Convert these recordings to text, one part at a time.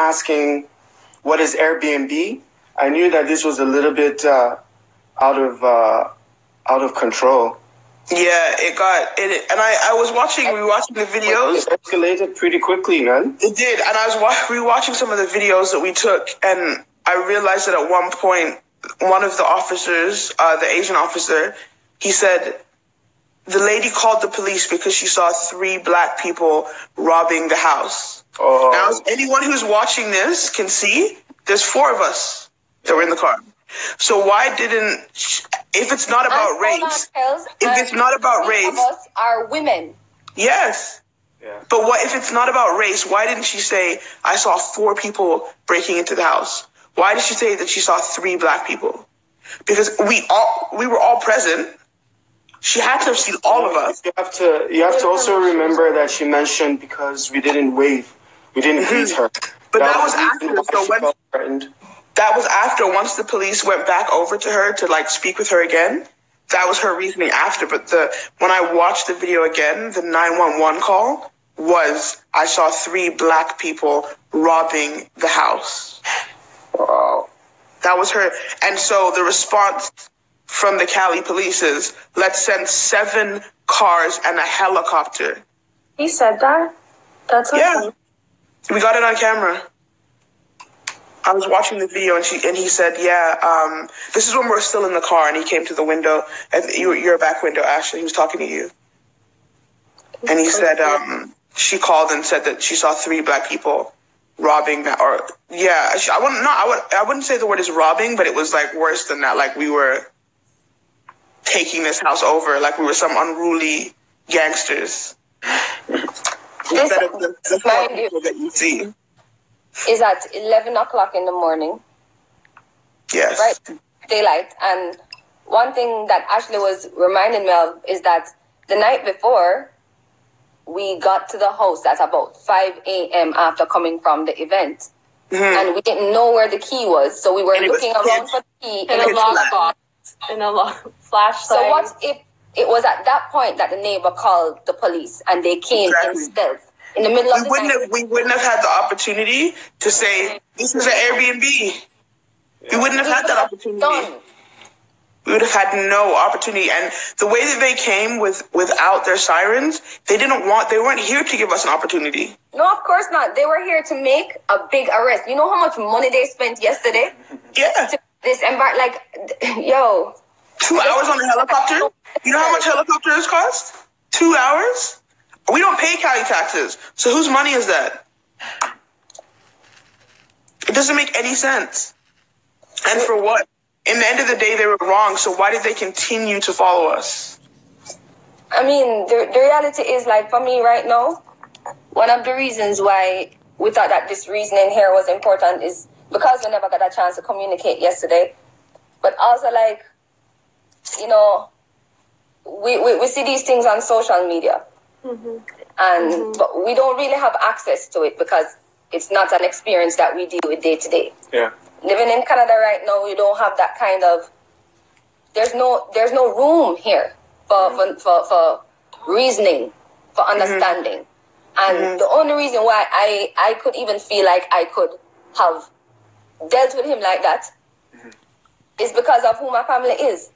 asking, what is Airbnb? I knew that this was a little bit out of control. Yeah, and I was rewatching the videos. It escalated pretty quickly, man. It did, and I was rewatching some of the videos that we took, and I realized that at one point, one of the officers, the Asian officer, he said the lady called the police because she saw 3 black people robbing the house. Oh. Now, as anyone who's watching this can see, there's 4 of us that were in the car. So why didn't, if it's not about race, if it's not about race, of us are women. Yes. Yeah. But what if it's not about race? Why didn't she say, I saw 4 people breaking into the house? Why did she say that she saw 3 black people? Because we were all present. She had to have seen all of us. You have to also remember that she mentioned because we didn't wave. We didn't greet her. But that was after. That was after, once the police went back over to her to like speak with her again. That was her reasoning after. But when I watched the video again, the 911 call was, I saw 3 black people robbing the house. Wow. That was her. And so the response from the Cali police is, let's send 7 cars and a helicopter. He said that? That's okay. Yeah. We got it on camera. I was watching the video and he said, yeah, this is when we're still in the car, and he came to the window. Your back window, Ashley. He was talking to you. And he said, she called and said that she saw 3 black people robbing that, or yeah, I wouldn't say the word is robbing, but it was like worse than that. Like we were taking this house over, like we were some unruly gangsters. Instead of the 4 people that you see. Is at 11 o'clock in the morning. Yes. Right? Daylight. And one thing that Ashley was reminding me of is that the night before, we got to the house at about 5 a.m. after coming from the event. Mm-hmm. And we didn't know where the key was. So we were looking around for the key in a lockbox. In a flashlight. So what if it was at that point that the neighbor called the police and they came in stealth? In the middle of the night. We wouldn't have had the opportunity to say, this is an Airbnb. We wouldn't have had that opportunity. We would have had no opportunity. And the way that they came without their sirens, they weren't here to give us an opportunity. No, of course not. They were here to make a big arrest. You know how much money they spent yesterday? Yeah. To disembark, like, yo. 2 hours on a helicopter? You know how much helicopters cost? 2 hours? We don't pay Cali taxes, so whose money is that? It doesn't make any sense. And for what? In the end of the day, they were wrong, so why did they continue to follow us? I mean, the reality is, like, for me right now, one of the reasons why we thought that this reasoning here was important is because we never got a chance to communicate yesterday. But also, like, you know, we see these things on social media. Mm-hmm. And but we don't really have access to it because it's not an experience that we deal with day to day. Yeah. Living in Canada right now, you don't have that kind of. There's no room here for reasoning, for understanding, and the only reason why I could even feel like I could have dealt with him like that is because of who my family is.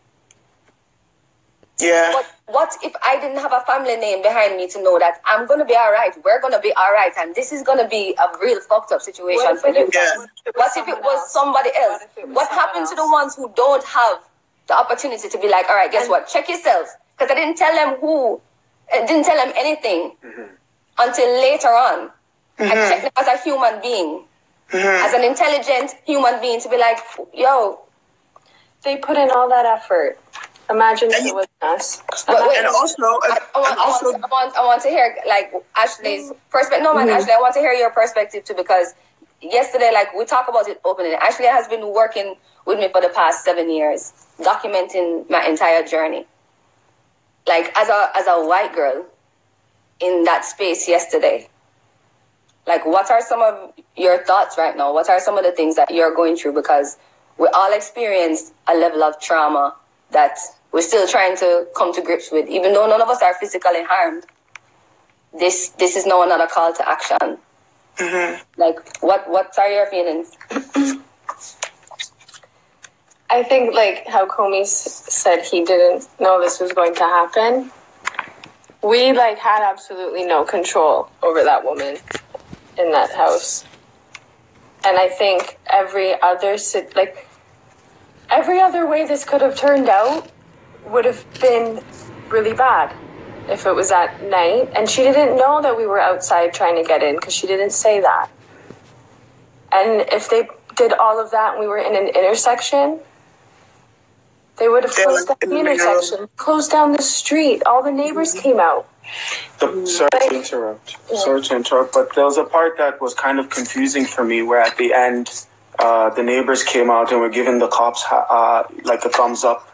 Yeah. But what if I didn't have a family name behind me to know that I'm going to be all right, we're going to be all right, and this is going to be a real fucked up situation for you guys? What if it was somebody else? What happened to the ones who don't have the opportunity to be like, all right, guess what? Check yourselves. Because I didn't tell them didn't tell them anything until later on. I checked them as a human being, as an intelligent human being, to be like, yo. They put in all that effort. Imagine if it was us. But wait, and also, I want to hear like Ashley's perspective. No, man, Ashley, I want to hear your perspective too, because yesterday, like we talk about it openly. Ashley has been working with me for the past 7 years, documenting my entire journey. Like as a white girl in that space yesterday. Like, what are some of your thoughts right now? What are some of the things that you're going through? Because we all experienced a level of trauma that we're still trying to come to grips with, even though none of us are physically harmed. This is now another call to action. Like, what are your feelings? I think, like, how Comey said he didn't know this was going to happen. We, like, had absolutely no control over that woman in that house. And I think every other way this could have turned out would have been really bad if it was at night. And she didn't know that we were outside trying to get in because she didn't say that. And if they did all of that and we were in an intersection, they would have closed down the intersection, closed down the street. All the neighbors came out. Sorry to interrupt, but there was a part that was kind of confusing for me where at the end, the neighbors came out and were giving the cops like a thumbs up.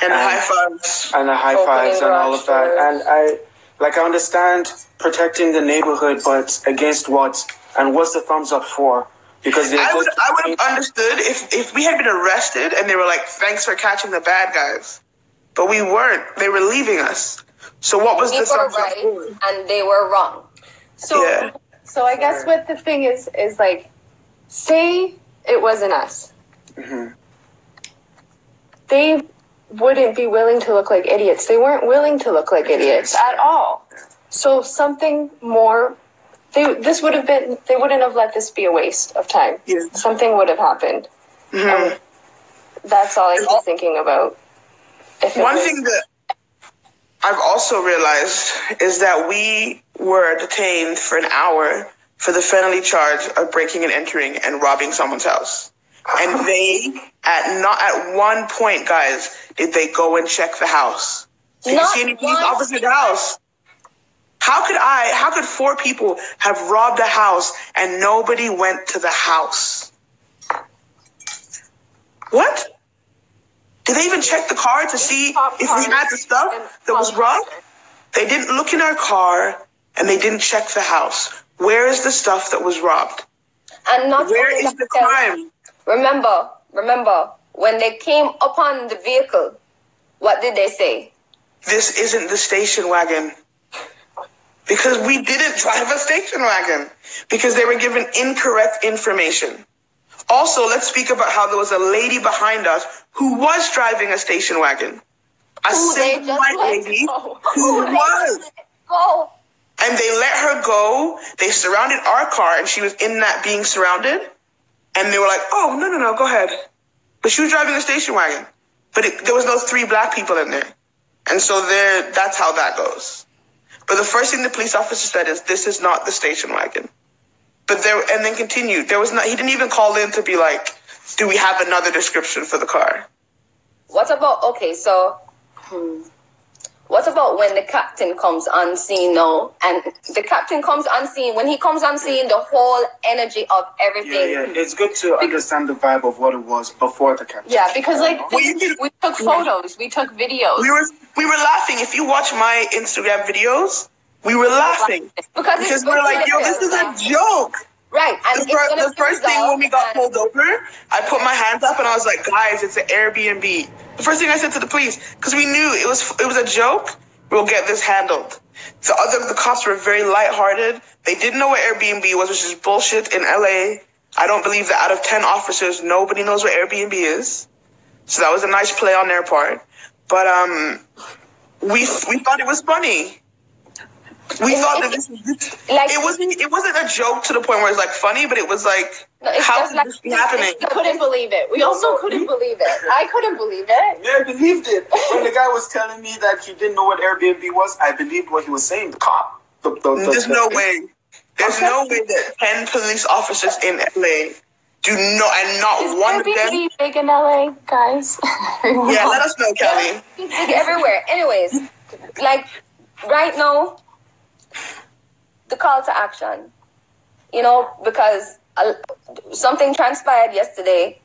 And high fives. And the high fives and all of that. And I understand protecting the neighborhood, but against what? And what's the thumbs up for? Because I would have understood if we had been arrested and they were like, thanks for catching the bad guys. But we weren't. They were leaving us. So what was the thumbs up for? And they were wrong. So I guess what the thing is like, say it wasn't us. Mm-hmm. They wouldn't be willing to look like idiots. They weren't willing to look like idiots at all. So something more... They wouldn't have let this be a waste of time. Yeah. Something would have happened. Mm-hmm. That's all I keep thinking about. One thing that I've also realized is that we were detained for an hour for the felony charge of breaking and entering and robbing someone's house. And they, not at one point, guys, did they go and check the house. Did you see any police officers in the house? How could 4 people have robbed a house and nobody went to the house? What? Did they even check the car to see if we had the stuff that was robbed? They didn't look in our car and they didn't check the house. Where is the stuff that was robbed? And not where is the crime? Remember, when they came upon the vehicle, what did they say? This isn't the station wagon. Because we didn't drive a station wagon. Because they were given incorrect information. Also, let's speak about how there was a lady behind us who was driving a station wagon. A single white lady who was. And they let her go. They surrounded our car and she was in that being surrounded. And they were like, oh, no, go ahead. But she was driving a station wagon. But there was no 3 black people in there. And so that's how that goes. But the first thing the police officer said is, this is not the station wagon. And then continued. He didn't even call in to be like, do we have another description for the car? What about when the captain comes on scene now? And the captain comes on scene. When he comes on scene, the whole energy of everything. Yeah. It's good to understand the vibe of what it was before the captain. Yeah, because we took photos, we took videos. We were laughing. If you watch my Instagram videos, we were laughing. Because we were like, yo, this is a joke. Right. And the first thing when we got pulled over, I put my hands up and I was like, guys, it's an Airbnb. The first thing I said to the police, because we knew it was a joke, we'll get this handled. The cops were very lighthearted. They didn't know what Airbnb was, which is bullshit in LA. I don't believe that out of 10 officers, nobody knows what Airbnb is. So that was a nice play on their part. But we thought it was funny. We thought that it wasn't a joke to the point where it's like funny, but it was like, how could this be happening? We couldn't believe it. We also couldn't believe it. I couldn't believe it. Yeah, I believed it. When the guy was telling me that he didn't know what Airbnb was, I believed what he was saying. The cop. There's no way. There's no way that 10 police officers in LA not one of them. Is Airbnb big in LA, guys? Yeah, let us know, Kelly. It's big everywhere. Anyways, like right now, the call to action, because something transpired yesterday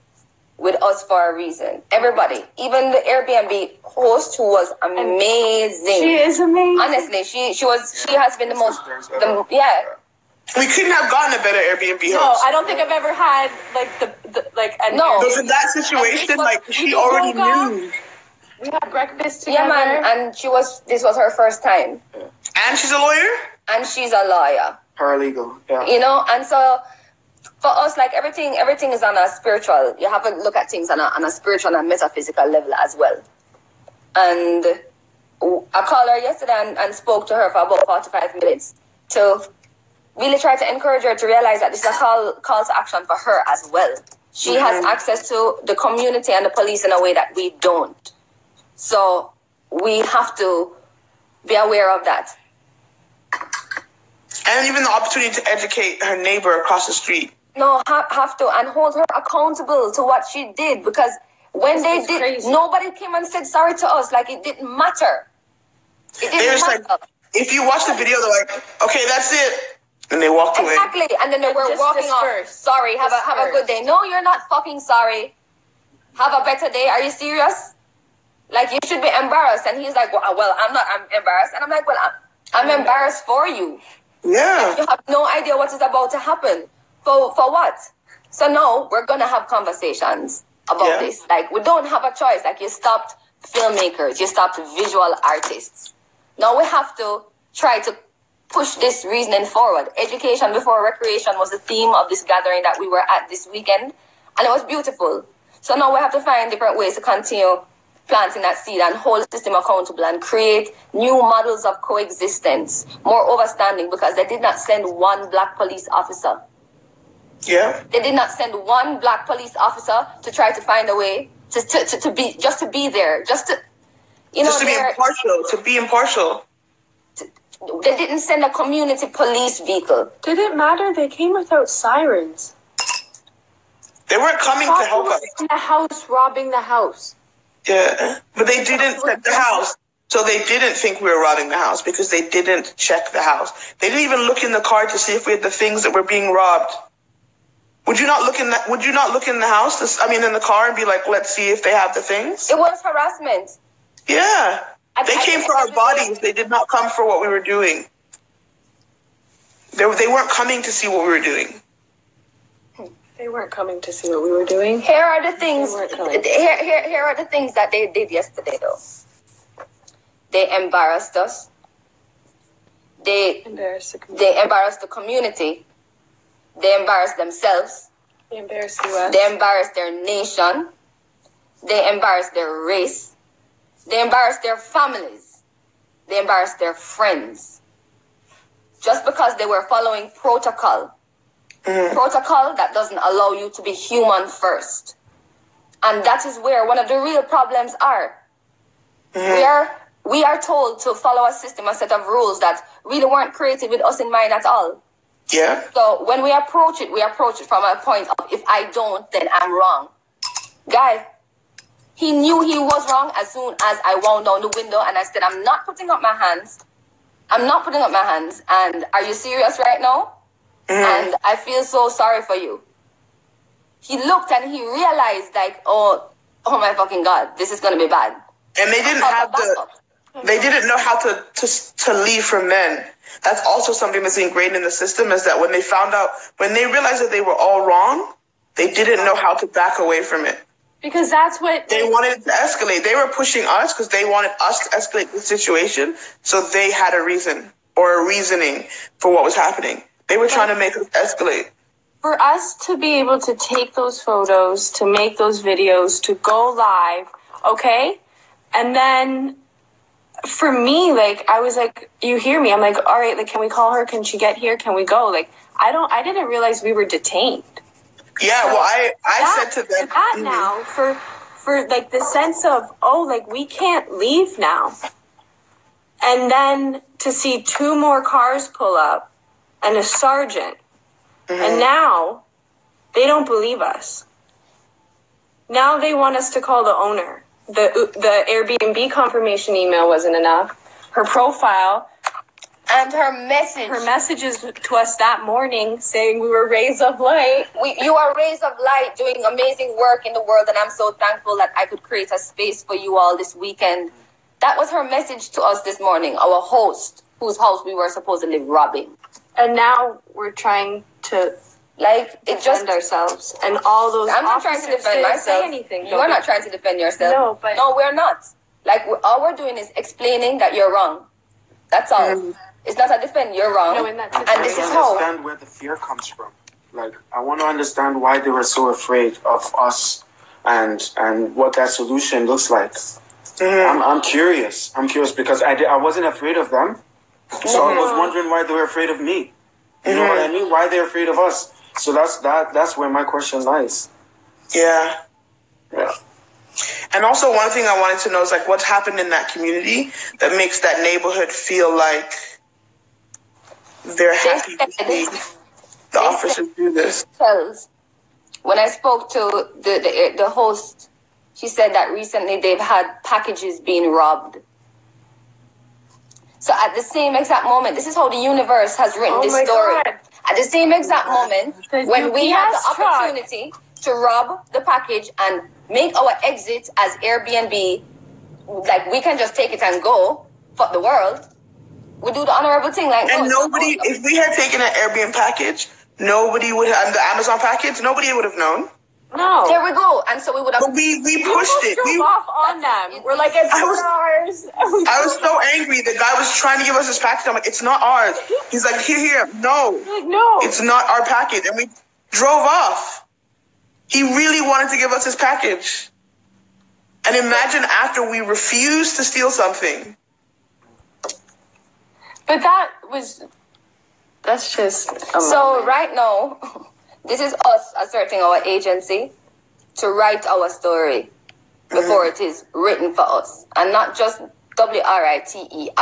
with us for a reason. Everybody, even the Airbnb host, who was amazing. She is amazing. Honestly, she has been the most. We couldn't have gotten a better Airbnb host. No, I don't think I've ever had in that situation, she already knew. We had breakfast together. Yeah, man, and this was her first time. And she's a lawyer? And she's a lawyer. Paralegal, yeah. You know, and so for us, like everything is on a spiritual. You have to look at things on a spiritual and metaphysical level as well. And I called her yesterday and spoke to her for about 45 minutes to really try to encourage her to realize that this is a call to action for her as well. She has access to the community and the police in a way that we don't. So we have to be aware of that. And even the opportunity to educate her neighbor across the street. No, have to, and hold her accountable to what she did, because when they did, crazy. Nobody came and said sorry to us. Like, it didn't matter. It didn't matter. Like, if you watch the video, they're like, okay, that's it. And they walked away. Exactly. And then they were walking off. Sorry, have a good day. No, you're not fucking sorry. Have a better day. Are you serious? Like, you should be embarrassed. And he's like, well, I'm embarrassed. And I'm like, well, I'm embarrassed for you. Yeah. Like, you have no idea what is about to happen. For what? So now we're going to have conversations about this. Like, we don't have a choice. Like, you stopped filmmakers. You stopped visual artists. Now we have to try to push this reasoning forward. Education before recreation was the theme of this gathering that we were at this weekend. And it was beautiful. So now we have to find different ways to continue planting that seed and hold the system accountable and create new models of coexistence, more overstanding, because they did not send one black police officer. Yeah. They did not send one black police officer to try to find a way to be there, just to be impartial. They didn't send a community police vehicle. Did it matter? They came without sirens. They weren't coming to help us. In the house, robbing the house. Yeah, but they didn't check the house. So they didn't think we were robbing the house because they didn't check the house. They didn't even look in the car to see if we had the things that were being robbed. Would you not look in the house? In the car and be like, let's see if they have the things? It was harassment. Yeah. They came for our bodies. They did not come for what we were doing. They weren't coming to see what we were doing. They weren't coming to see what we were doing. Here are the things. Here are the things that they did yesterday, though. They embarrassed us. They embarrassed the community. They embarrassed themselves. They embarrassed us. They embarrassed their nation. They embarrassed their race. They embarrassed their families. They embarrassed their friends. Just because they were following protocol. Protocol that doesn't allow you to be human first. And that is where one of the real problems are. We are told to follow a system, a set of rules that really weren't created with us in mind at all. Yeah. So when we approach it from a point of, if I don't, then I'm wrong. Guy, he knew he was wrong as soon as I wound down the window and I said, I'm not putting up my hands. And are you serious right now? And I feel so sorry for you. He looked and he realized, like, oh my fucking God, this is going to be bad. And they didn't know how to leave from then. That's also something that's ingrained in the system, is that when they realized that they were all wrong, they didn't know how to back away from it. Because that's what they wanted to escalate. They were pushing us because they wanted us to escalate the situation. So they had a reason or a reasoning for what was happening. They were trying to make us escalate. For us to be able to take those photos, to make those videos, to go live, okay? And then for me, like, I was like, you hear me? I'm like, all right, like, can we call her? Can she get here? Can we go? Like, I didn't realize we were detained. Yeah, so well, I said to them. That now, for like the sense of, oh, like, we can't leave now. And then to see 2 more cars pull up and a sergeant. And now they don't believe us. Now they want us to call the owner. The Airbnb confirmation email wasn't enough. Her profile and her messages to us that morning saying we were rays of light. You are rays of light doing amazing work in the world, and I'm so thankful that I could create a space for you all this weekend. That was her message to us this morning, our host, whose house we were supposedly robbing. And now we're trying to defend ourselves. And all those I'm not trying to defend myself. Say anything. You are not trying to defend yourself. No, we're not. Like, all we're doing is explaining that you're wrong. That's all. It's not a defend. You're wrong. No, in that and this is I how. understand where the fear comes from. Like, I want to understand why they were so afraid of us and what that solution looks like. I'm curious. I'm curious because I wasn't afraid of them. So I was wondering why they were afraid of me. You know what I mean? Why they're afraid of us. So that's where my question lies. Yeah. Yeah. And also one thing I wanted to know is like what's happened in that community that makes that neighborhood feel like they're happy to see the officers do this. When I spoke to the host, she said that recently they've had packages being robbed. So at the same exact moment, this is how the universe has written this story. God. At the same exact moment, when we had the UPS truck. opportunity to rob the package and make our exit as Airbnb, like we can just take it and go, fuck the world. We do the honorable thing, like and nobody. If we had taken an Airbnb package, nobody would have the Amazon package. Nobody would have known. No. There we go, and so we would have. But we pushed it. Drove off on them. We're like, it's ours. I was so angry. The guy was trying to give us his package. I'm like, it's not ours. He's like, here. No, Like, no. it's not our package. And we drove off. He really wanted to give us his package. And imagine after we refused to steal something. But that's just. So right now, this is us asserting our agency to write our story before it is written for us, and not just WRITERIGHT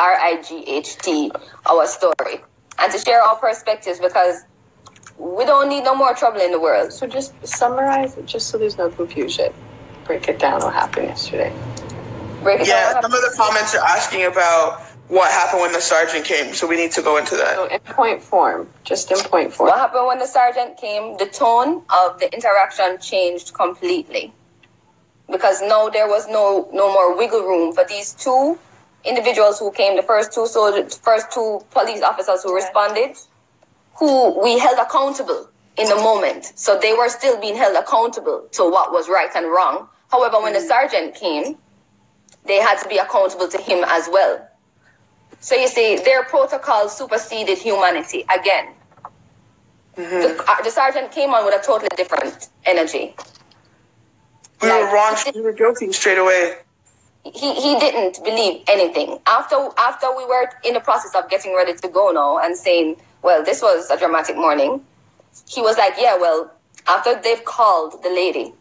our story, and to share our perspectives because we don't need no more trouble in the world. So just summarize it, just so there's no confusion. Break it down what happened yesterday. Break it Yeah, down. some of the comments are asking about what happened when the sergeant came, so we need to go into that. So in point form, just in point form. What happened when the sergeant came? The tone of the interaction changed completely. Because now there was no more wiggle room for these two individuals who came, the first two police officers who responded, who we held accountable in the moment. So they were still being held accountable to what was right and wrong. However, when the sergeant came, they had to be accountable to him as well. So you see, their protocol superseded humanity again. The sergeant came on with a totally different energy. We were wrong. We were guilty straight away. He didn't believe anything. After we were in the process of getting ready to go now and saying, well, this was a dramatic morning, he was like, yeah, well, after they've called the lady,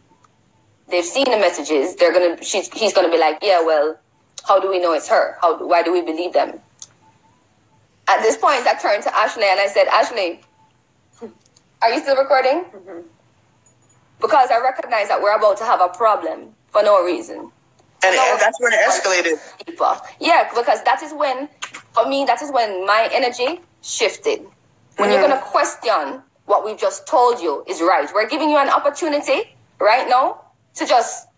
they've seen the messages, he's gonna be like, yeah, well, how do we know it's her? Why do we believe them? At this point, I turned to Ashley and I said, Ashley, are you still recording? Mm-hmm. Because I recognize that we're about to have a problem for no reason. And that's when it escalated. Yeah, because that is when my energy shifted. When you're going to question what we've just told you is right. We're giving you an opportunity right now to just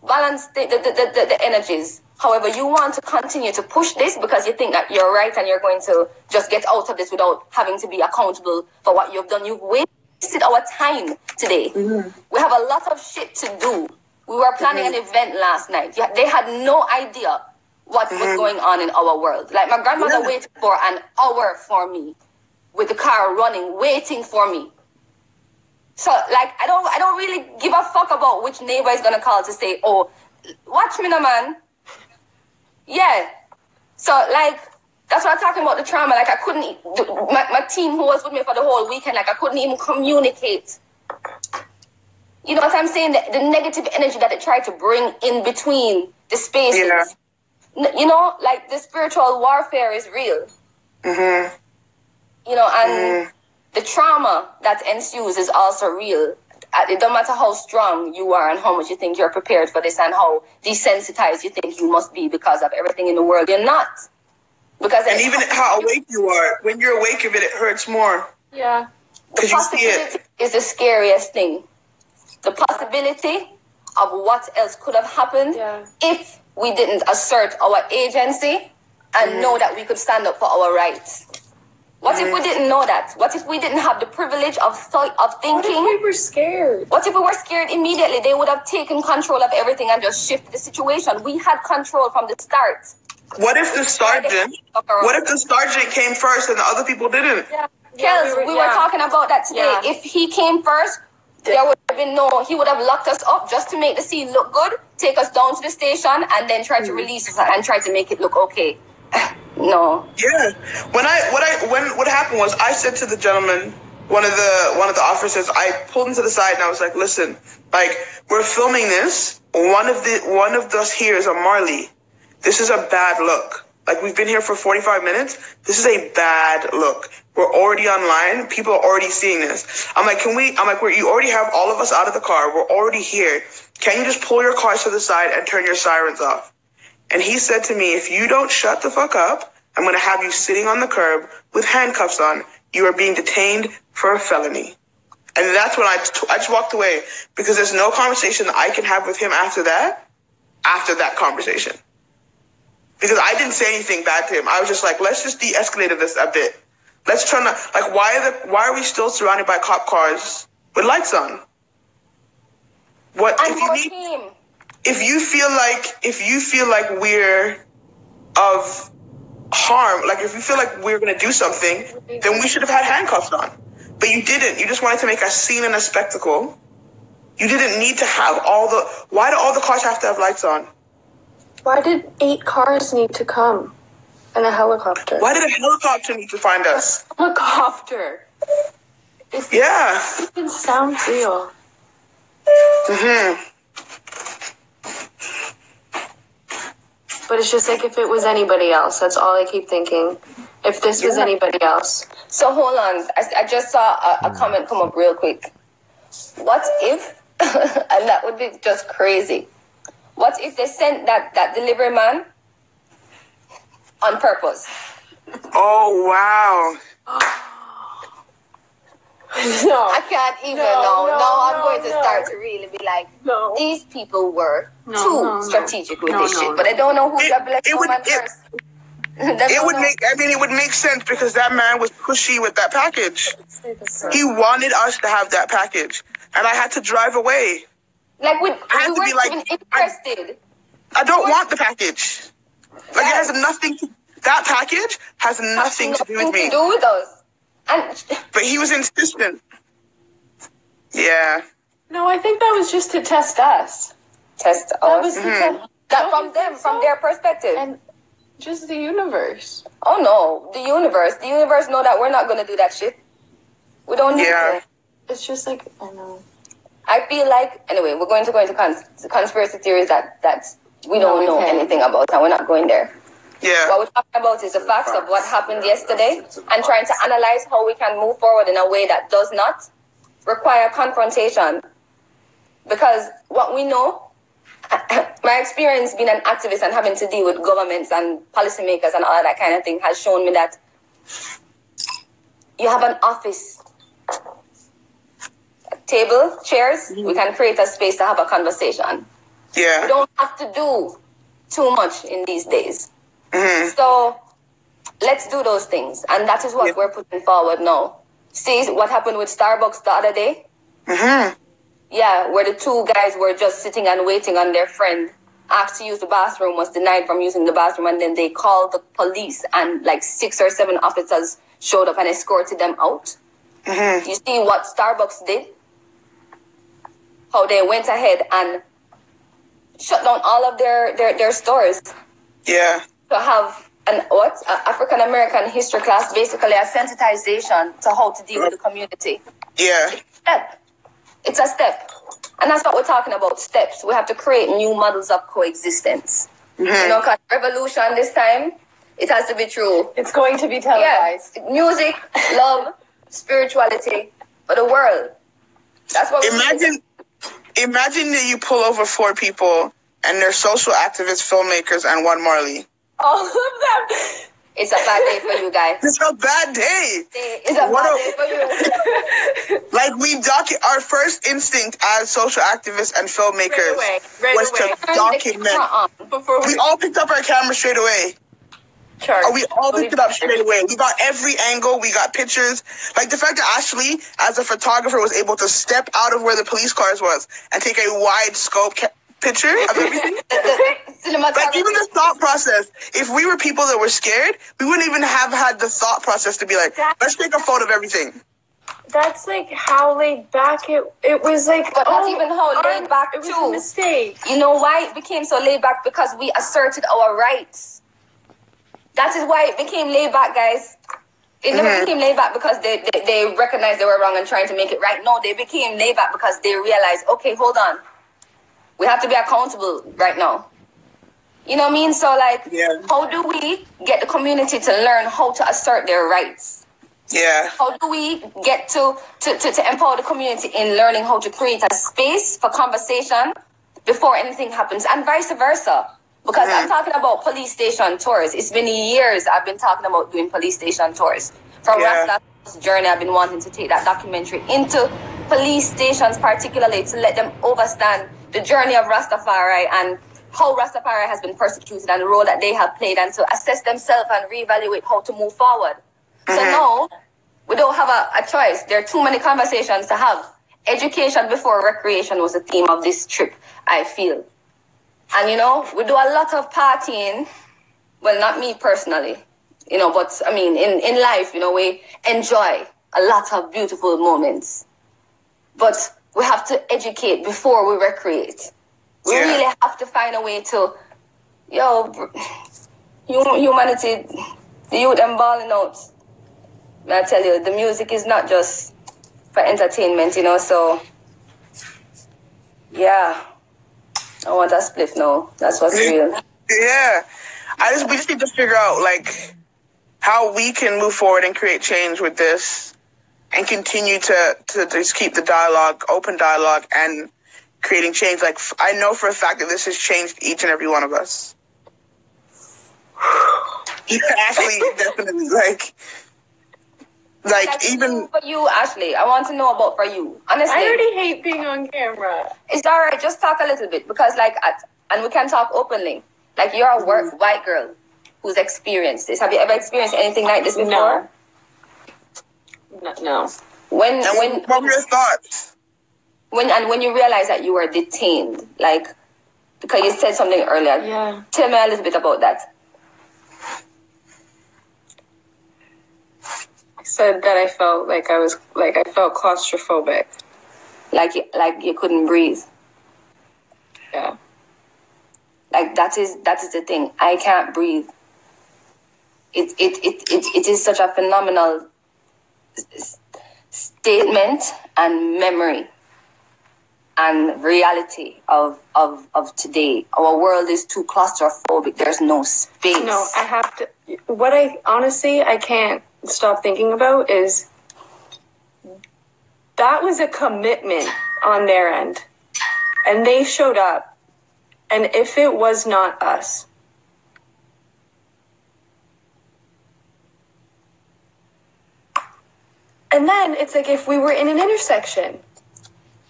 balance the energies. However, you want to continue to push this because you think that you're right and you're going to just get out of this without having to be accountable for what you've done. You've wasted our time today. Mm-hmm. We have a lot of shit to do. We were planning an event last night. They had no idea what was going on in our world. Like my grandmother waited for an hour for me with the car running, waiting for me. So like I don't really give a fuck about which neighbor is gonna call to say, oh, watch me now, man. Yeah. So like that's what I'm talking about, the trauma. Like I couldn't my team who was with me for the whole weekend, like I couldn't even communicate. You know what I'm saying? The negative energy that it tried to bring in between the spaces. Yeah. You know, like the spiritual warfare is real. Mm-hmm. You know, and the trauma that ensues is also real. It don't matter how strong you are and how much you think you're prepared for this and how desensitized you think you must be because of everything in the world. You're not. And even how awake you are. When you're awake of it, it hurts more. Yeah. The possibility is the scariest thing. The possibility of what else could have happened if we didn't assert our agency and know that we could stand up for our rights. What if we didn't know that? What if we didn't have the privilege of thinking? What if we were scared? What if we were scared immediately? They would have taken control of everything and just shifted the situation. We had control from the start. What if the sergeant came first and the other people didn't? Yeah. Kels, we were talking about that today. Yeah. If he came first, there would have been he would have locked us up just to make the scene look good, take us down to the station, and then try to release us and try to make it look okay. No. Yeah. What happened was I said to the gentleman, one of the officers, I pulled him to the side and I was like, listen, like, we're filming this. One of us here is a Marley. This is a bad look. Like, we've been here for 45 minutes. This is a bad look. We're already online. People are already seeing this. I'm like, you already have all of us out of the car. We're already here. Can you just pull your cars to the side and turn your sirens off? And he said to me, if you don't shut the fuck up, I'm going to have you sitting on the curb with handcuffs on. You are being detained for a felony. And that's when I just walked away, because there's no conversation that I can have with him after that conversation. Because I didn't say anything bad to him. I was just like, let's just de-escalate this a bit. Let's try to, like, why are we still surrounded by cop cars with lights on? What if you feel like we're of harm, like if you feel like we're going to do something, then we should have had handcuffs on. But you didn't. You just wanted to make a scene and a spectacle. You didn't need to have why do all the cars have to have lights on? Why did 8 cars need to come? And a helicopter? Why did a helicopter need to find us? Helicopter. Yeah. It can sound real. But it's just like if it was anybody else. That's all I keep thinking. If this was anybody else. So hold on. I just saw a comment come up real quick. What if, and that would be just crazy, what if they sent that delivery man on purpose? Oh, wow. No. I can't even I'm going to start to really be like, these people were too strategic with this shit. But I don't know who that black woman first. It would make sense, because that man was pushy with that package. He wanted us to have that package. And I had to drive away. Like, we weren't even interested. I don't want the package. Like, it has nothing to... That package has nothing to do with me. To do with us. But he was insistent. Yeah. No, I think that was just to test us. Test us? From their perspective. And just the universe. Oh, no. The universe know that we're not going to do that shit. We don't need to. It's just like, I know. I feel like, anyway, we're going to go into conspiracy theories that we don't know anything about, and we're not going there. Yeah. What we're talking about is the facts of what happened yesterday and trying to analyze how we can move forward in a way that does not require confrontation. Because what we know, my experience being an activist and having to deal with governments and policymakers and all that kind of thing has shown me that you have an office, table, chairs, we can create a space to have a conversation. Yeah. We don't have to do too much in these days. So let's do those things. And that is what we're putting forward now. See what happened with Starbucks the other day? Yeah, where the 2 guys were just sitting and waiting on their friend, asked to use the bathroom, was denied from using the bathroom, and then they called the police, and like 6 or 7 officers showed up and escorted them out. You see what Starbucks did? How they went ahead and shut down all of their stores. Yeah. To have an African American history class, basically a sensitization to how to deal with the community. Yeah. It's a step. And that's what we're talking about, steps. We have to create new models of coexistence. You know, because revolution this time, it has to be true. It's going to be televised. Yeah. Music, love, spirituality for the world. That's what Imagine that you pull over 4 people and they're social activists, filmmakers, and 1 Marley. All of them. It's a bad day for you guys. It's a bad day. It's a bad day for you. Like, our first instinct as social activists and filmmakers was to document. We all picked up our camera straight away. Sure. We all picked it up straight away. We got every angle. We got pictures. Like, the fact that Ashley, as a photographer, was able to step out of where the police cars was and take a wide scope picture of everything. Like, even the thought process. If we were people that were scared, we wouldn't even have had the thought process to be like, let's take a photo of everything. That's like how laid back it was like. But not even how laid back it was a mistake. You know why it became so laid back? Because we asserted our rights. That is why it became laid back, guys. It never became laid back because they recognized they were wrong and trying to make it right. No, they became laid back because they realized, okay, hold on. We have to be accountable right now. You know what I mean? So, like, how do we get the community to learn how to assert their rights? Yeah. How do we get to empower the community in learning how to create a space for conversation before anything happens, and vice versa? Because I'm talking about police station tours. It's been years I've been talking about doing police station tours. From Rasta's journey, I've been wanting to take that documentary into police stations, particularly to let them understand the journey of Rastafari and how Rastafari has been persecuted and the role that they have played, and to assess themselves and reevaluate how to move forward. So now, we don't have a choice. There are too many conversations to have. Education before recreation was the theme of this trip, I feel. And, you know, we do a lot of partying. Well, not me personally, you know, but, I mean, in life, you know, we enjoy a lot of beautiful moments. But we have to educate before we recreate. We really have to find a way to, humanity, the youth them balling out. I tell you, the music is not just for entertainment, you know, so, yeah. I want a split now. That's what's real. Yeah. We just need to figure out, like, how we can move forward and create change with this and continue to just keep the dialogue, open dialogue, and creating change. Like, I know for a fact that this has changed each and every one of us. Ashley, definitely, like even for you, Ashley, I want to know about for you. Honestly, I already hate being on camera. It's all right. Just talk a little bit because, like, and we can talk openly. Like, you're a white girl who's experienced this. Have you ever experienced anything like this before? No. What were your thoughts? When you realized that you were detained, like, because you said something earlier. Yeah. Tell me a little bit about that. I said that I felt like I felt claustrophobic. Like you couldn't breathe. Yeah. Like that is the thing. I can't breathe. It is such a phenomenal statement and memory and reality of today. Our world is too claustrophobic. There's no space. No, I have to. What I can't stop thinking about is that was a commitment on their end, and they showed up. And if it was not us, and then it's like if we were in an intersection,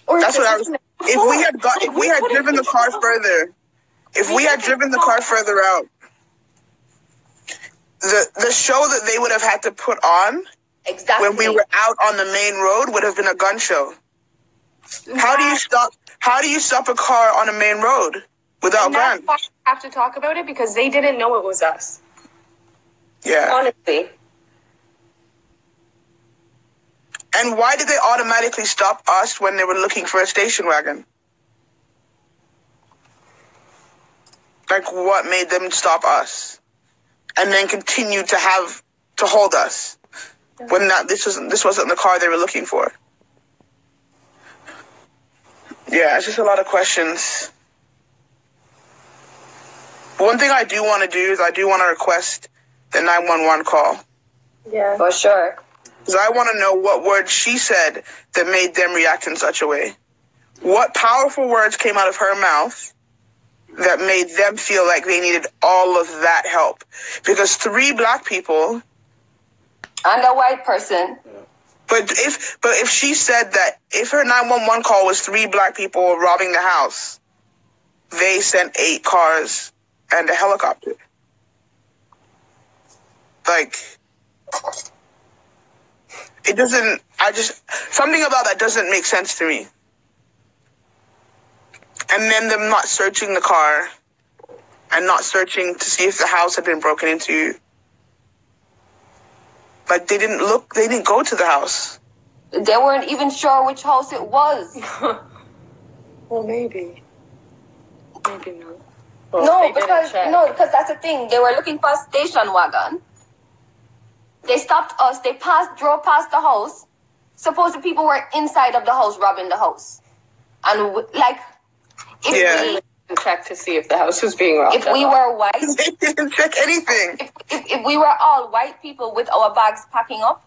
or that's what I was. If we had driven the car further, out, the show that they would have had to put on when we were out on the main road would have been a gun show. How do you stop a car on a main road without guns? That's why I have to talk about it, because they didn't know it was us. Yeah. Honestly. And why did they automatically stop us when they were looking for a station wagon? Like, what made them stop us? And then continue to hold us when this wasn't the car they were looking for. Yeah, it's just a lot of questions. But one thing I do want to do is I do want to request the 911 call. Yeah, for sure. Because I want to know what words she said that made them react in such a way. What powerful words came out of her mouth that made them feel like they needed all of that help? Because 3 black people and a white person. But if she said that if her 911 call was 3 black people robbing the house, they sent 8 cars and a helicopter. Like, it doesn't, something about that doesn't make sense to me. and then them not searching the car and not searching to see if the house had been broken into. Like, they didn't go to the house. They weren't even sure which house it was. Well, maybe. Maybe not. No, because that's the thing. They were looking for a station wagon. They stopped us. They drove past the house. Suppose the people were inside of the house robbing the house. And if we check to see if the house was being robbed. If we were white, they didn't check anything. If we were all white people with our bags packing up,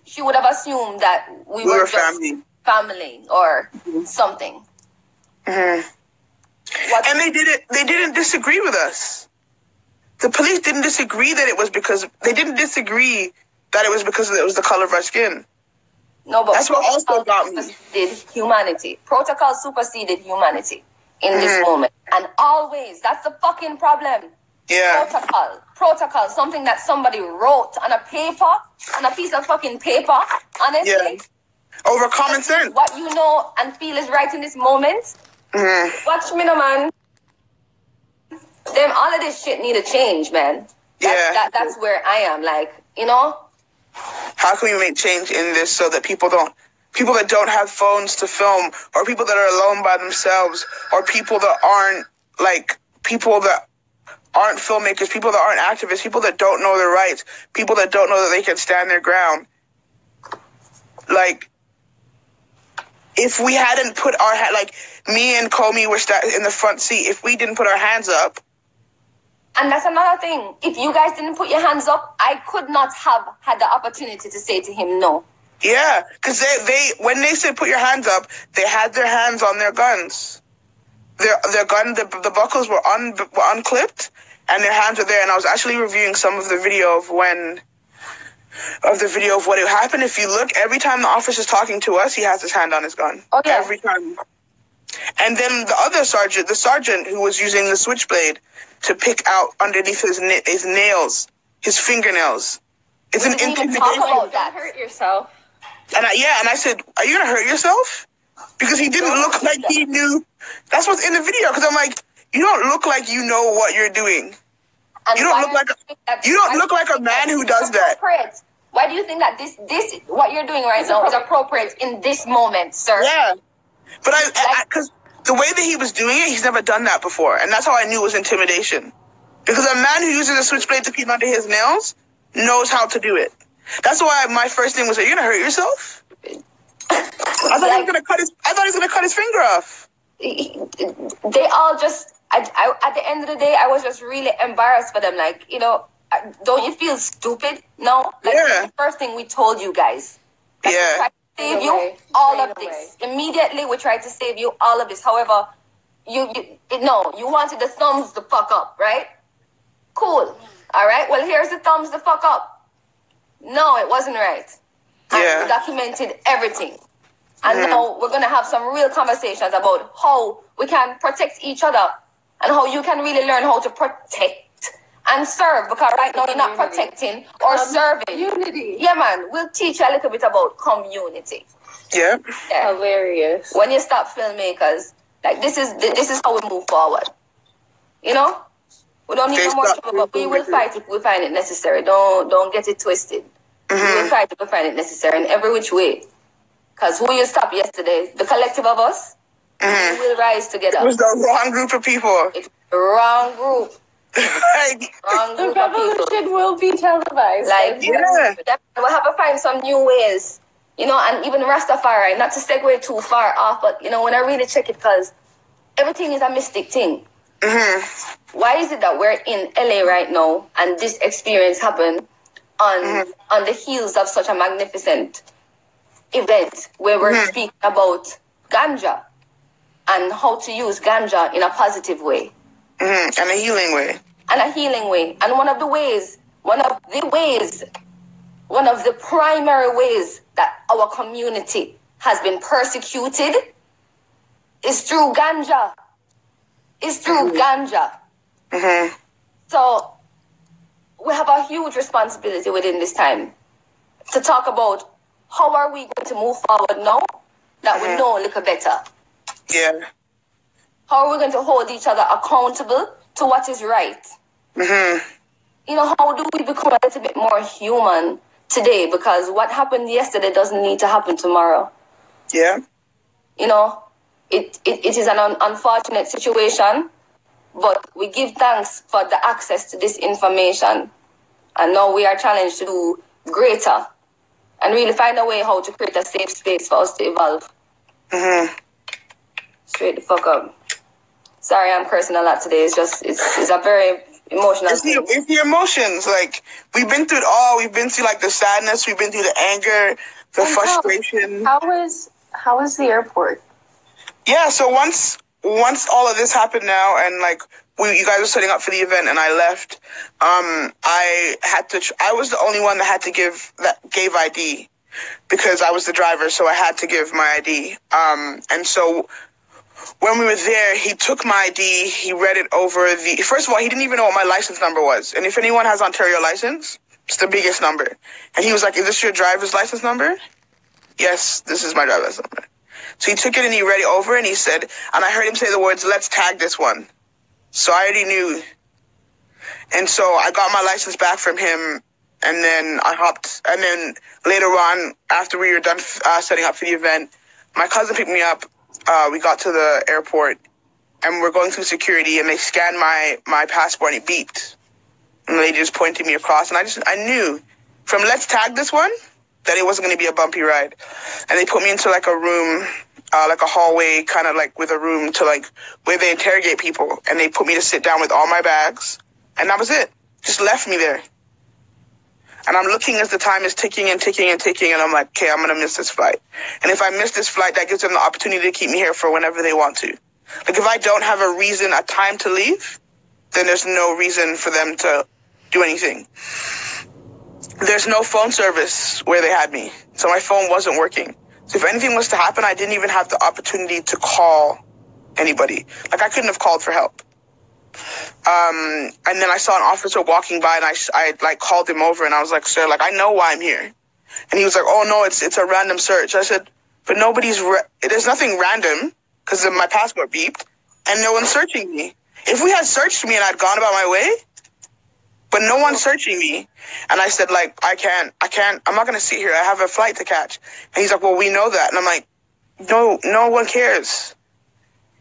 she would have assumed that we were just family or something. Mm-hmm. And they didn't disagree with us. The police didn't disagree that it was because it was the color of our skin. No, but that's what also got me. Humanity. Protocol superseded humanity in this moment. And always, that's the fucking problem. Yeah. Protocol, something that somebody wrote on a piece of fucking paper, honestly. Yeah. Over common sense. What you know and feel is right in this moment. Mm-hmm. Watch me, no, man. All of this shit need a change, man. That's where I am. Like, you know? How can we make change in this so that people that don't have phones to film, or people that are alone by themselves, or people that aren't filmmakers, people that aren't activists, people that don't know their rights, people that don't know that they can stand their ground. Like, if we hadn't put our me and Comey were in the front seat, if we didn't put our hands up. And that's another thing. If you guys didn't put your hands up, I could not have had the opportunity to say to him no. Yeah, because when they said put your hands up, they had their hands on their guns. Their gun, the buckles were unclipped, and their hands were there. And I was actually reviewing some of the video of what had happened. If you look, every time the officer's talking to us, he has his hand on his gun. Oh, yeah. Every time. And then the sergeant who was using the switchblade to pick out underneath his nails, his fingernails. It's an intimidation. Don't hurt yourself. And I said, are you going to hurt yourself? Because he didn't look like he knew. That's what's in the video. Because I'm like, you don't look like you know what you're doing. And you don't look like a man who does that. Why do you think that this what you're doing right now is appropriate in this moment, sir? Yeah. But because the way that he was doing it, he's never done that before. And that's how I knew it was intimidation. Because a man who uses a switchblade to keep under his nails knows how to do it. That's why my first thing was, are you going to hurt yourself? I thought he was going to cut his finger off. They all just, at the end of the day, I was just really embarrassed for them. Like, you know, don't you feel stupid? No? Like, the first thing we told you guys. Like, we tried to save you all of this. Immediately, we tried to save you all of this. However, you wanted the thumbs to fuck up, right? Cool. All right. Well, here's the thumbs to fuck up. No, it wasn't right. And we documented everything. And now we're going to have some real conversations about how we can protect each other and how you can really learn how to protect and serve. Because right now you're not protecting or serving. Unity. Yeah, man. We'll teach you a little bit about community. Yeah. Hilarious. When you stop filmmakers, like this is how we move forward. You know? We don't need no more trouble, but we will fight if we find it necessary. Don't get it twisted. We will fight if we find it necessary in every which way. Because who you stopped yesterday, the collective of us, we will rise together. It was the wrong group of people. It's the wrong group. Wrong group the revolution will be televised. Like, we'll have to find some new ways. You know, and even Rastafari, not to segue too far off, but, you know, when I really check it, because everything is a mystic thing. Why is it that we're in LA right now and this experience happened on the heels of such a magnificent event where we're speaking about ganja and how to use ganja in a positive way. And a healing way. And one of the primary ways that our community has been persecuted is through ganja. So we have a huge responsibility within this time to talk about how are we going to move forward now that we know a little better. Yeah. How are we going to hold each other accountable to what is right? Mm-hmm. You know, how do we become a little bit more human today? Because what happened yesterday doesn't need to happen tomorrow. Yeah. You know, it is an unfortunate situation, but we give thanks for the access to this information. And now we are challenged to do greater and really find a way how to create a safe space for us to evolve. Mm-hmm. Straight the fuck up. Sorry, I'm cursing a lot today. It's just, it's a very emotional thing. It's the emotions. Like, we've been through it all. We've been through, like, the sadness. We've been through the anger, the frustration. How was the airport? Yeah, so once all of this happened now, and, like, you guys were setting up for the event, and I left, I was the only one that gave ID, because I was the driver, so I had to give my ID. And so when we were there, he took my ID, he read it over first of all, he didn't even know what my license number was. And if anyone has Ontario license, it's the biggest number. And he was like, "Is this your driver's license number?" "Yes, this is my driver's number." So he took it and he read it over and he said, and I heard him say the words, "Let's tag this one." So I already knew. And so I got my license back from him, and then I hopped. And then later on, after we were done setting up for the event, my cousin picked me up. We got to the airport, and we're going through security, and they scanned my passport, and it beeped. And they just pointed me across, and I knew from "Let's tag this one" that it wasn't going to be a bumpy ride. And they put me into like a room, like a hallway, kind of like with a room to like where they interrogate people. And they put me to sit down with all my bags, and that was it. Just left me there. And I'm looking as the time is ticking and ticking and ticking, and I'm like, okay, I'm going to miss this flight. And if I miss this flight, that gives them the opportunity to keep me here for whenever they want to. Like, if I don't have a reason, a time to leave, then there's no reason for them to do anything. There's no phone service where they had me, so my phone wasn't working. So if anything was to happen, I didn't even have the opportunity to call anybody. Like, I couldn't have called for help. And then I saw an officer walking by, and I like called him over, and I was like, "Sir, like, I know why I'm here." And he was like, "Oh no, it's a random search." I said, "But there's nothing random, because my passport beeped, and no one's searching me. If we had searched me and I'd gone about my way, but no one's searching me." And I said, like, I can't, I'm not going to sit here. I have a flight to catch. And he's like, "Well, we know that." And I'm like, no one cares.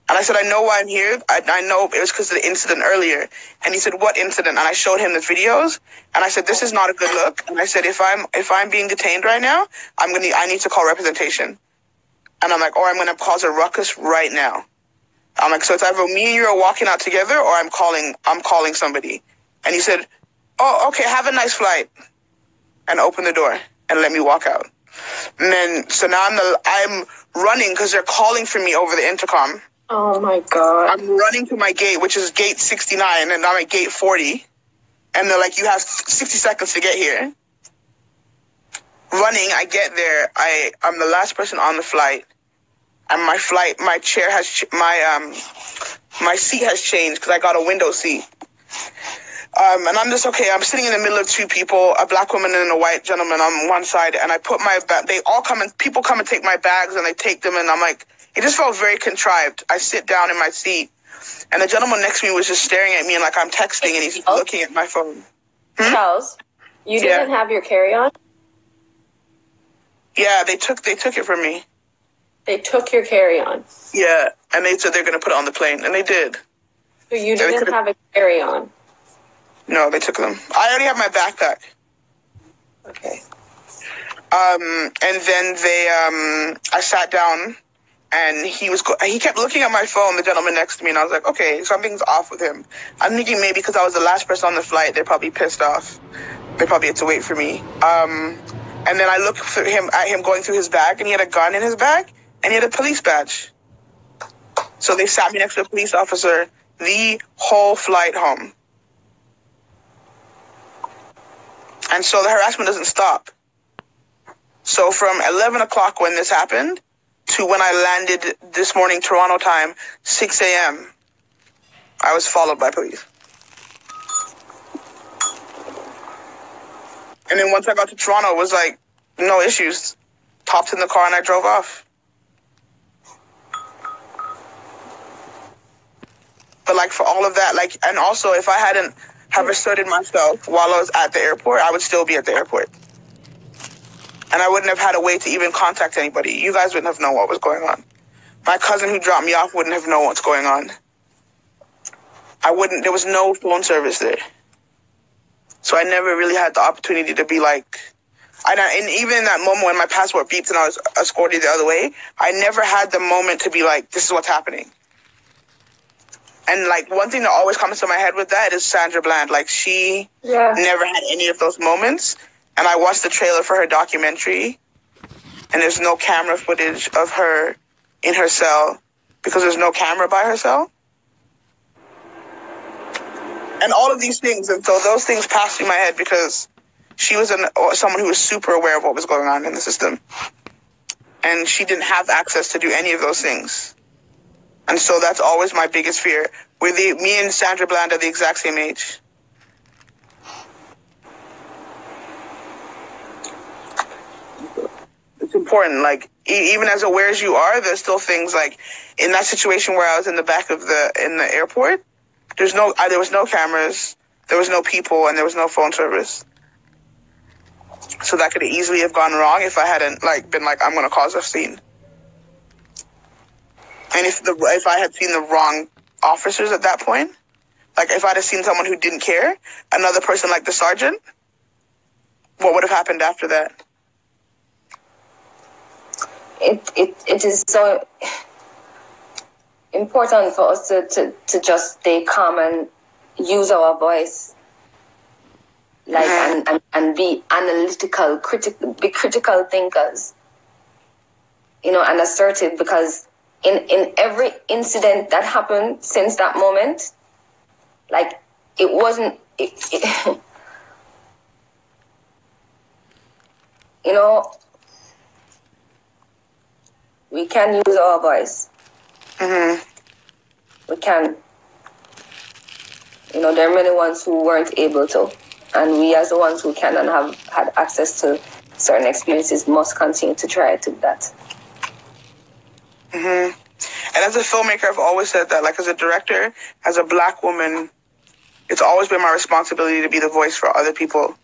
And I said, "I know why I'm here. I know it was because of the incident earlier." And he said, "What incident?" And I showed him the videos. And I said, "This is not a good look." And I said, if I'm being detained right now, I need to call representation. And I'm like, or I'm going to cause a ruckus right now. I'm like, so it's either me and you are walking out together, or I'm calling somebody. And he said, "Oh, okay, have a nice flight." And open the door and let me walk out. And then, so now I'm running because they're calling for me over the intercom. Oh my God. I'm running to my gate, which is gate 69, and I'm at gate 40. And they're like, "You have 60 seconds to get here." Running, I get there. I'm the last person on the flight. And my seat has changed because I got a window seat. And I'm just, okay, I'm sitting in the middle of two people, a black woman and a white gentleman on one side, and I put my people come and take my bags, and they take them, and I'm like, it just felt very contrived. I sit down in my seat, and the gentleman next to me was just staring at me, and like I'm texting, and he's looking at my phone. Charles, you didn't have your carry-on? Yeah, they took it from me. They took your carry-on? Yeah, and they said they're going to put it on the plane, and they did. So you didn't have a carry-on? No, they took them. I already have my backpack. Okay. And then I sat down, and he kept looking at my phone, the gentleman next to me, and I was like, okay, something's off with him. I'm thinking maybe because I was the last person on the flight, they're probably pissed off. They probably had to wait for me. And then I looked at him going through his bag, and he had a gun in his bag, and he had a police badge. So they sat me next to a police officer the whole flight home. And so the harassment doesn't stop. So from 11 o'clock when this happened to when I landed this morning, Toronto time, 6 a.m., I was followed by police. And then once I got to Toronto, it was like, no issues. Popped in the car and I drove off. But like for all of that, like, and also if I hadn't have asserted myself while I was at the airport, I would still be at the airport. And I wouldn't have had a way to even contact anybody. You guys wouldn't have known what was going on. My cousin who dropped me off wouldn't have known what's going on. There was no phone service there. So I never really had the opportunity to be like, and even in that moment when my passport beeped and I was escorted the other way, I never had the moment to be like, this is what's happening. And like one thing that always comes to my head with that is Sandra Bland. Like she never had any of those moments. And I watched the trailer for her documentary and there's no camera footage of her in her cell because there's no camera by her cell. And all of these things, and so those things passed through my head because she was someone who was super aware of what was going on in the system. And she didn't have access to do any of those things. And so that's always my biggest fear. Me and Sandra Bland are the exact same age. It's important, like, even as aware as you are, there's still things like, in that situation where I was in the back of in the airport, there was no cameras, there was no people, and there was no phone service. So that could easily have gone wrong if I hadn't been like, I'm going to cause a scene. And if I had seen the wrong officers at that point, like if I'd have seen someone who didn't care, another person like the sergeant, what would have happened after that? It is so important for us to just stay calm and use our voice, like and be analytical, be critical thinkers, and assertive, because in every incident that happened since that moment, like it wasn't we can use our voice. We can. There are many ones who weren't able to. And we as the ones who can and have had access to certain experiences must continue to try to do that. And as a filmmaker, I've always said that, like as a director, as a Black woman, it's always been my responsibility to be the voice for other people.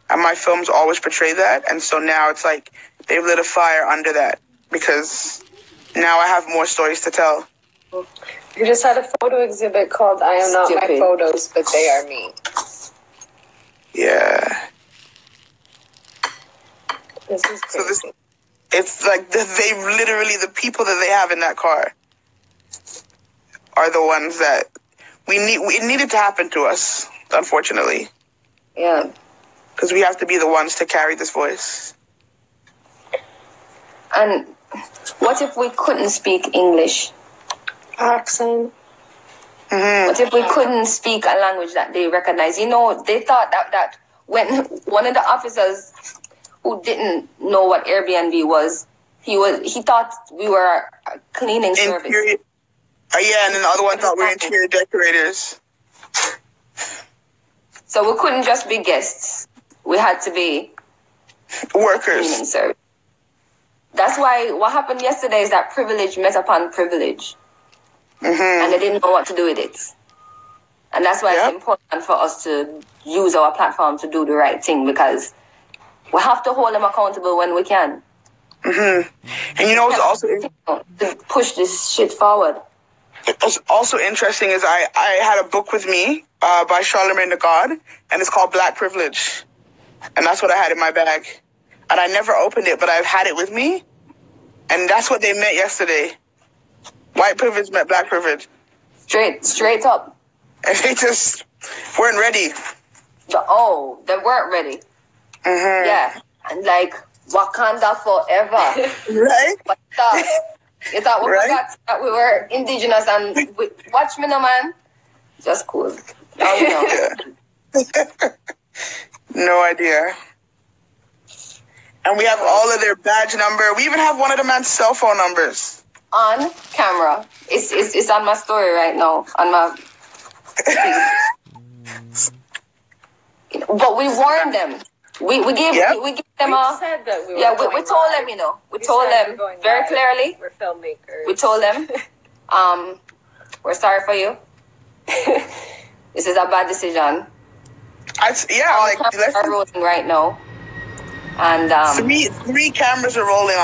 And my films always portray that. And so now it's like they've lit a fire under that, because now I have more stories to tell. You just had a photo exhibit called I Am Not My Photos, But They Are Me. Yeah. This is crazy. So it's like they literally, the people that they have in that car are the ones that it needed to happen to us, unfortunately. Yeah. Because we have to be the ones to carry this voice. And what if we couldn't speak English? Accent. What if we couldn't speak a language that they recognize? They thought that when one of the officers who didn't know what Airbnb was, he thought we were a cleaning service. And then the other one thought we were interior decorators. So we couldn't just be guests. We had to be workers. Cleaning service. That's why what happened yesterday is that privilege met upon privilege. And they didn't know what to do with it. And that's why it's important for us to use our platform to do the right thing, because we have to hold them accountable when we can. And what's also to push this shit forward. What's also interesting is I had a book with me by Charlemagne the God, and it's called Black Privilege. And that's what I had in my bag. And I never opened it, but I've had it with me. And that's what they meant yesterday. White privilege met Black privilege. Straight up. And they just weren't ready. They weren't ready. Yeah. And like, Wakanda forever. Right? You thought we forgot that we were indigenous and watch me no, man. Just cool. No idea. And we have all of their badge number. We even have one of the man's cell phone numbers. On camera. It's on my story right now. On my But we warned them. We gave them a... said that we were we told them, We told them very clearly. We're filmmakers. We told them, we're sorry for you. This is a bad decision. Yeah, like are rolling right now, and three cameras are rolling on.